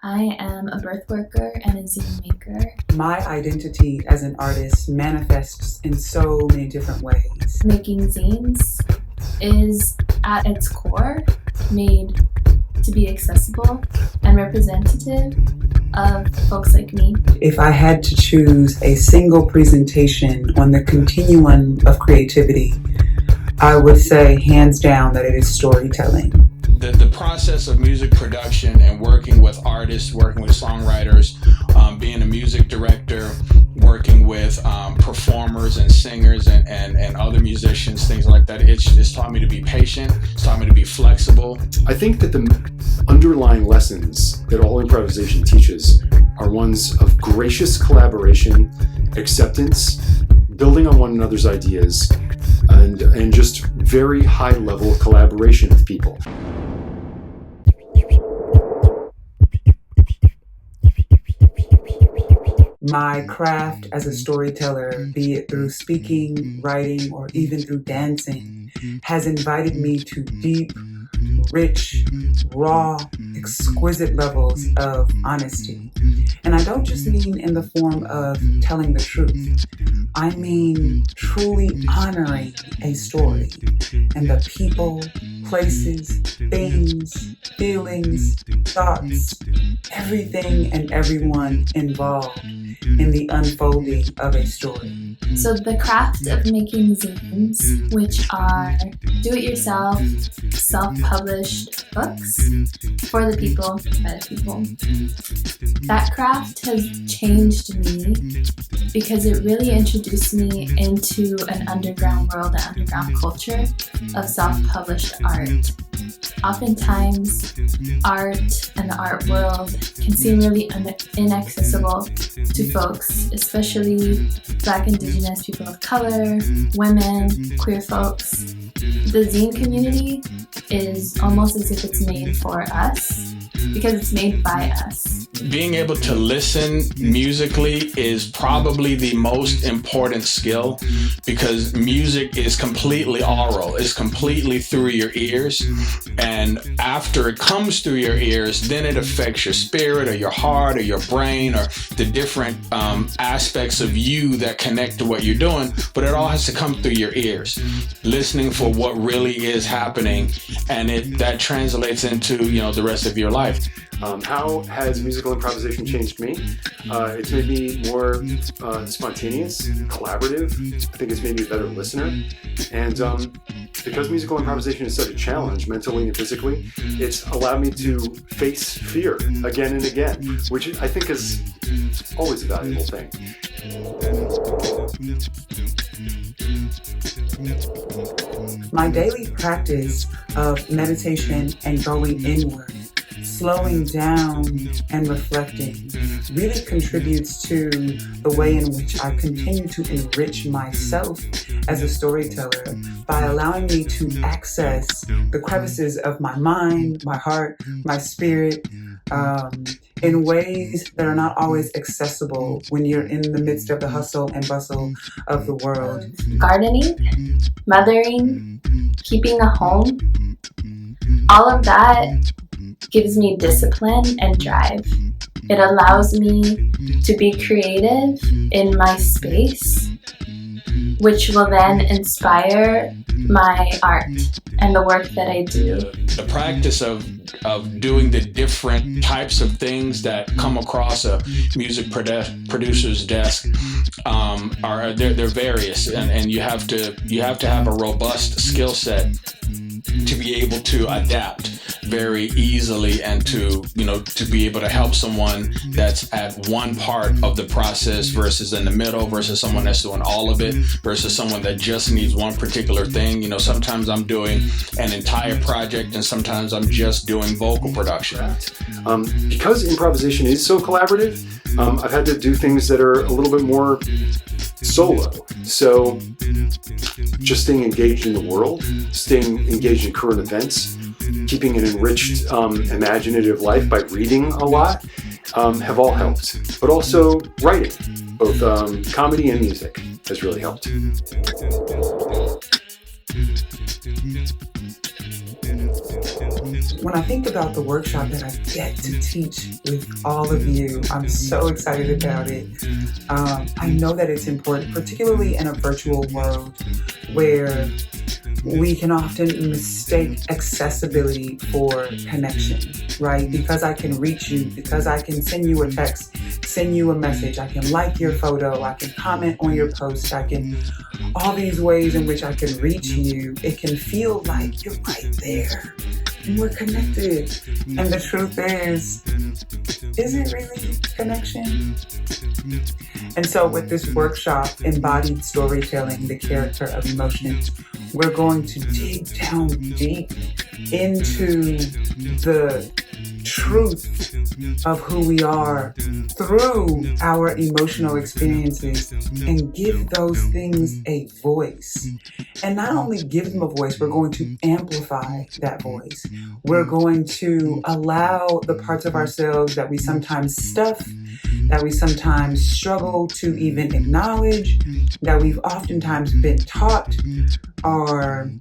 I am a birth worker and a zine maker. My identity as an artist manifests in so many different ways. Making zines is, at its core, made to be accessible and representative of folks like me. If I had to choose a single presentation on the continuum of creativity, I would say hands down that it is storytelling. The process of music production and working with artists, working with songwriters, being a music director, working with performers and singers and other musicians, things like that, it's taught me to be patient, it's taught me to be flexible. I think that the underlying lessons that all improvisation teaches are ones of gracious collaboration, acceptance, building on one another's ideas, and just very high level of collaboration with people. My craft as a storyteller, be it through speaking, writing, or even through dancing, has invited me to deep, rich, raw, exquisite levels of honesty. And I don't just mean in the form of telling the truth. I mean truly honoring a story and the people, places, things, feelings, thoughts, everything and everyone involved in the unfolding of a story. So the craft of making zines, which are do-it-yourself, self-published books for the people, by the people, that craft has changed me because it really introduced me into an underground world, an underground culture of self-published art. Oftentimes, art and the art world can seem really inaccessible to folks, especially Black, Indigenous, people of color, women, queer folks. The zine community is almost as if it's made for us because it's made by us. Being able to listen musically is probably the most important skill because music is completely oral. It's completely through your ears. And after it comes through your ears, then it affects your spirit or your heart or your brain or the different aspects of you that connect to what you're doing. But it all has to come through your ears, listening for what really is happening. And that translates into, the rest of your life. How has musical improvisation changed me? It's made me more spontaneous, collaborative. I think it's made me a better listener. And because musical improvisation is such a challenge, mentally and physically, it's allowed me to face fear again and again, which I think is always a valuable thing. My daily practice of meditation and going inward, slowing down and reflecting really contributes to the way in which I continue to enrich myself as a storyteller by allowing me to access the crevices of my mind, my heart, my spirit, in ways that are not always accessible when you're in the midst of the hustle and bustle of the world. Gardening, mothering, keeping a home, all of that gives me discipline and drive. It allows me to be creative in my space, which will then inspire my art and the work that I do. The practice of doing the different types of things that come across a music producer's desk they're various, and you have to have a robust skill set to be able to adapt very easily and to be able to help someone that's at one part of the process versus in the middle versus someone that's doing all of it versus someone that just needs one particular thing. Sometimes I'm doing an entire project and sometimes I'm just doing vocal production. Because improvisation is so collaborative, I've had to do things that are a little bit more solo. So just staying engaged in the world, staying engaged in current events, keeping an enriched, imaginative life by reading a lot, have all helped. But also writing, both comedy and music, has really helped. when I think about the workshop that I get to teach with all of you, I'm so excited about it. I know that it's important, particularly in a virtual world where we can often mistake accessibility for connection, right? Because I can reach you, because I can send you a text, send you a message, I can like your photo, I can comment on your post, I can, all these ways in which I can reach you, it can feel like you're right there and we're connected. And the truth is it really connection? And so with this workshop, Embodied Storytelling, the Character of Emotions, we're going to dig down deep into the truth of who we are through our emotional experiences and give those things a voice. And not only give them a voice, we're going to amplify that voice. We're going to allow the parts of ourselves that we sometimes stuff, that we sometimes struggle to even acknowledge, that we've oftentimes been taught are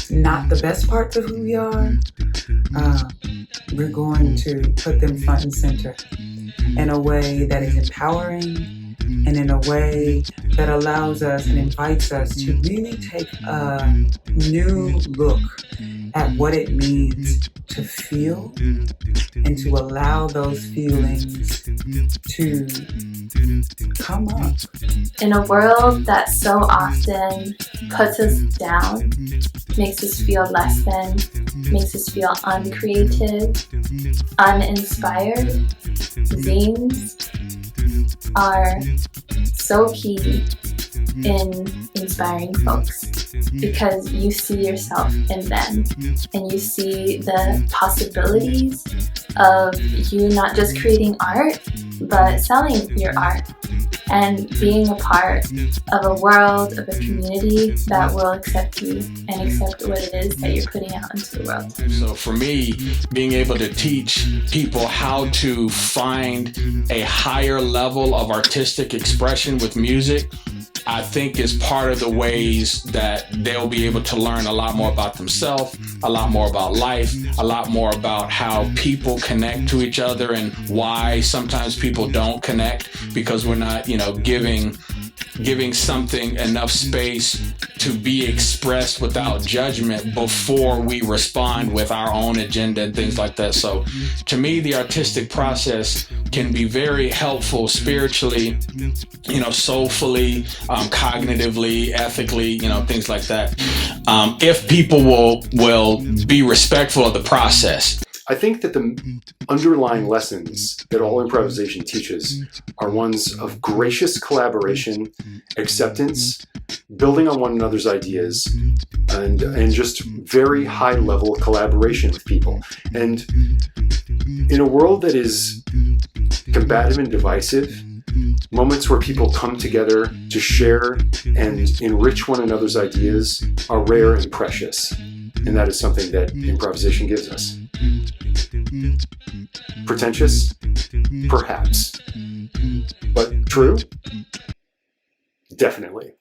not the best parts of who we are. We're going to put them front and center in a way that is empowering and in a way that allows us and invites us to really take a new look at what it means to feel and to allow those feelings to come up. In a world that so often puts us down, makes us feel less than, makes us feel uncreative, uninspired, zines are so key in inspiring folks because you see yourself in them and you see the possibilities of you not just creating art but selling your art and being a part of a world, of a community that will accept you and accept what it is that you're putting out into the world. So for me, being able to teach people how to find a higher level of artistic expression with music, I think is part of the ways that they'll be able to learn a lot more about themselves, a lot more about life, a lot more about how people connect to each other and why sometimes people don't connect because we're not, giving something enough space to be expressed without judgment before we respond with our own agenda and things like that. So to me, the artistic process can be very helpful spiritually, soulfully, cognitively, ethically, things like that. If people will be respectful of the process. I think that the underlying lessons that all improvisation teaches are ones of gracious collaboration, acceptance, building on one another's ideas, and just very high-level collaboration with people. And in a world that is combative and divisive, moments where people come together to share and enrich one another's ideas are rare and precious. And that is something that improvisation gives us. Pretentious? Perhaps. But true? Definitely.